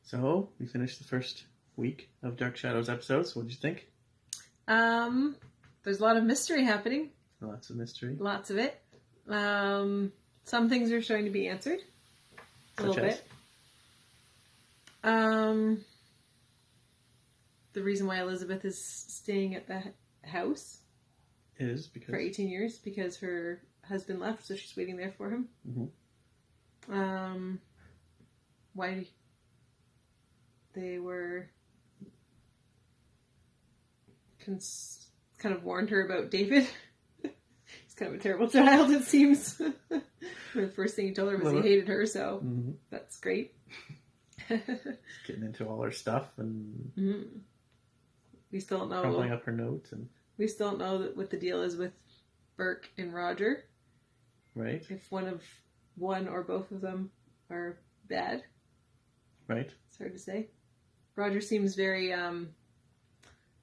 So, we finished the first week of Dark Shadows episodes. What did you think? There's a lot of mystery happening. Lots of mystery. Lots of it. Some things are starting to be answered. A little bit. The reason why Elizabeth is staying at the house Is because... for 18 years because her husband left, so she's waiting there for him. Mm-hmm. Why they were kind of warned her about David. He's kind of a terrible child, it seems. The first thing he told her was he hated her, so that's great. Getting into all her stuff and we still don't know. Crumpling up her notes and we still don't know what the deal is with Burke and Roger. Right. If one or both of them are bad. Right. It's hard to say. Roger seems very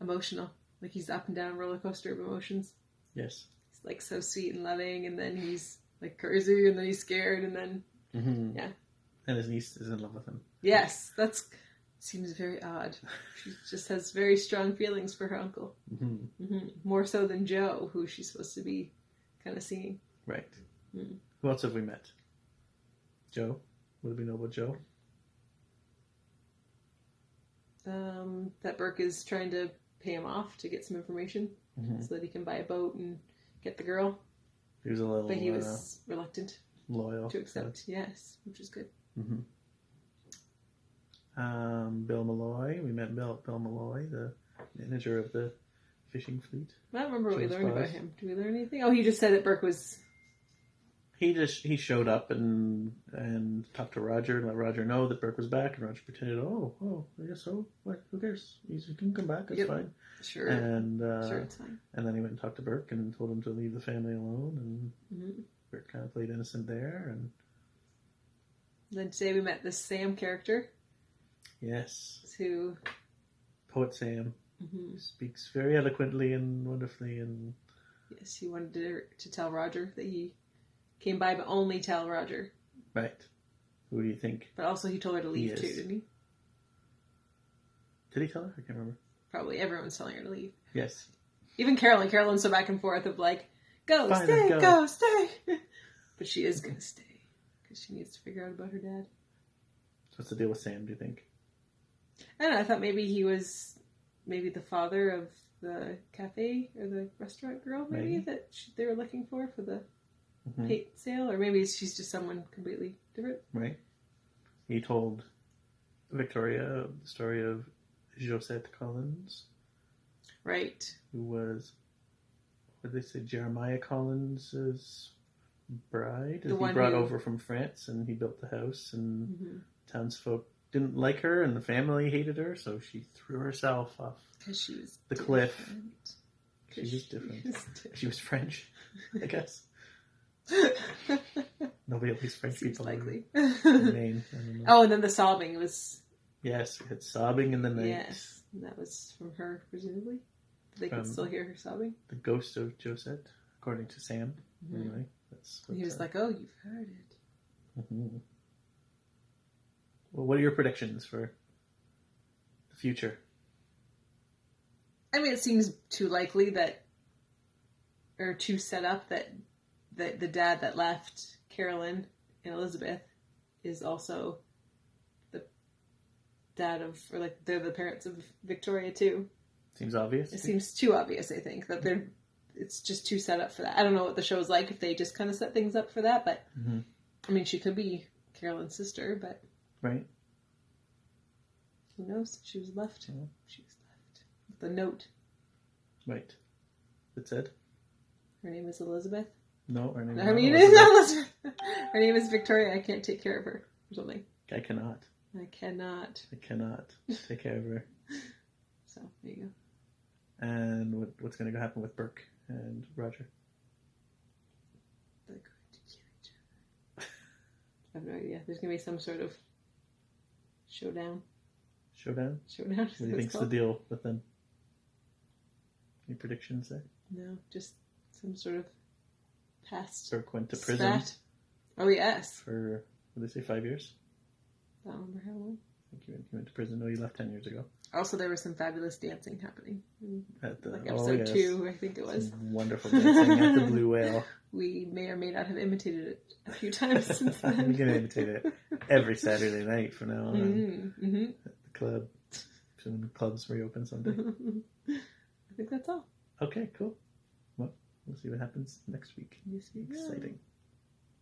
emotional. Like he's up and down roller coaster of emotions. Yes. He's like so sweet and loving, and then he's like crazy, and then he's scared, and then yeah. And his niece is in love with him. Yes, seems very odd. She just has very strong feelings for her uncle. More so than Joe, who she's supposed to be kind of seeing. Right. Who else have we met? Joe? What do we know about Joe? That Burke is trying to pay him off to get some information so that he can buy a boat and get the girl. He was a little... But he was reluctant. Loyal. To accept, yes, which is good. Bill Malloy. We met Bill Malloy, the manager of the fishing fleet. I don't remember what we learned about him. Did we learn anything? Oh, he just said that Burke was... He showed up and talked to Roger and let Roger know that Burke was back, and Roger pretended, I guess so. What? Who cares? He can come back. It's fine. Sure. And sure, it's fine. And then he went and talked to Burke and told him to leave the family alone. And Burke kind of played innocent there. And then today we met this Sam character. Yes. Who? Poet Sam. Who speaks very eloquently and wonderfully. And yes, he wanted to tell Roger that he came by, but only tell Roger. Right. Who do you think? But also he told her to leave too, didn't he? Did he tell her? I can't remember. Probably everyone's telling her to leave. Yes. Even Carolyn. Carolyn's so back and forth of like, go, stay. But she is going to stay. Because she needs to figure out about her dad. So what's the deal with Sam, do you think? I don't know. I thought maybe he was the father of the cafe or the restaurant girl, maybe that they were looking for the hate sale, or maybe she's just someone completely different. Right. He told Victoria the story of Josette Collins. Right. Who was, what did they say, Jeremiah Collins' bride? The one he brought over from France, and he built the house, and townsfolk didn't like her, and the family hated her, so she threw herself off she was the cliff. She was different. She was French, I guess. Nobody at least French people likely. In Maine. Oh, and then the sobbing was... Yes, we had sobbing in the night. Yes, and that was from her, presumably. They could still hear her sobbing. The ghost of Josette, according to Sam. Anyway, that's what, he was like, "Oh, you've heard it." Well, what are your predictions for the future? I mean, it seems too likely or too set up that the dad that left Carolyn and Elizabeth is also the dad of, or like they're the parents of Victoria too. Seems obvious. It seems too obvious, I think, that it's just too set up for that. I don't know what the show's like, if they just kind of set things up for that, but I mean, she could be Carolyn's sister, but right. Who knows? She was left. Yeah. She was left with a note. Right. It said? Her name is Elizabeth. No, her name is not Elizabeth. Her name is Victoria. I can't take care of her or something. I cannot take care of her. So, there you go. And what's going to happen with Burke and Roger? They're going to kill each other. I have no idea. There's going to be some sort of showdown. Showdown? What do you think's the deal with them? Any predictions there? No, just some sort of past. Burke went to prison. Oh, yes. For, what did they say, 5 years? I don't remember how long. I think he went to prison. No, he left 10 years ago. Also, there was some fabulous dancing happening. At the, like episode 2, I think it was. Some wonderful dancing at the Blue Whale. We may or may not have imitated it a few times since then. We're going to imitate it every Saturday night from now on. At the club. When the clubs reopen someday. I think that's all. Okay, cool. Well, we'll see what happens next week. Yes, we will. Exciting.